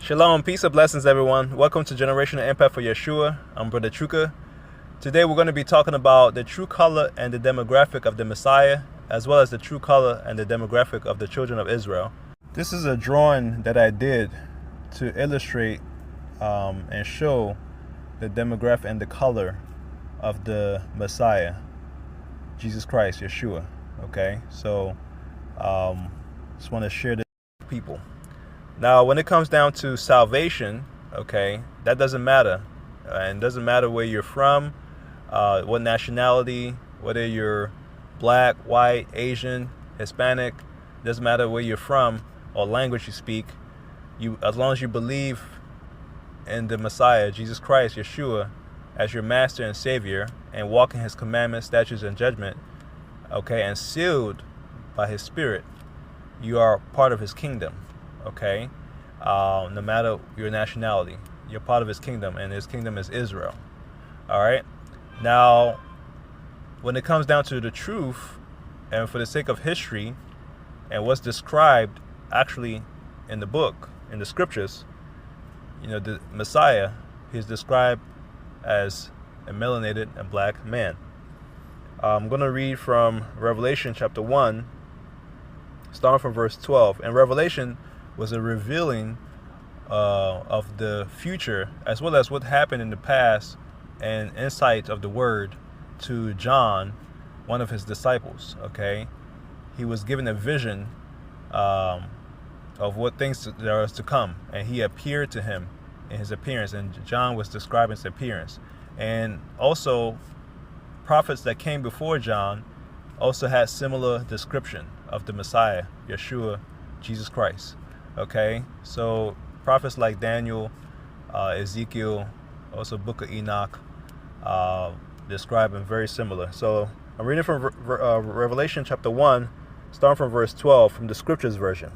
Shalom, peace and blessings, everyone. Welcome to Generational Impact for Yeshua. I'm Brother Truka. Today we're going to be talking about the true color and the demographic of the Messiah, as well as the true color and the demographic of the children of Israel. This is a drawing that I did to illustrate and show the demographic and the color of the Messiah, Jesus Christ, Yeshua. Okay, so just want to share this with people. Now, when it comes down to salvation, okay, that doesn't matter. And it doesn't matter where you're from, what nationality, whether you're black, white, Asian, Hispanic, doesn't matter where you're from or language you speak. As long as you believe in the Messiah, Jesus Christ, Yeshua, as your master and savior, and walk in his commandments, statutes, and judgment, okay, and sealed by his spirit, you are part of his kingdom. Okay, no matter your nationality, you're part of his kingdom, and his kingdom is Israel. All right. Now, when it comes down to the truth, and for the sake of history, and what's described actually in the book, in the scriptures, the Messiah, he's described as a melanated and black man. I'm going to read from Revelation chapter 1, starting from verse 12. And Revelation was a revealing of the future, as well as what happened in the past, and insight of the word to John, one of his disciples. Okay, he was given a vision of what things there was to come, and he appeared to him in his appearance, and John was describing his appearance. And also prophets that came before John also had similar description of the Messiah, Yeshua, Jesus Christ. Okay, so prophets like Daniel, Ezekiel, also Book of Enoch, describe him very similar. So I'm reading from Revelation chapter 1, starting from verse 12 from the Scriptures version.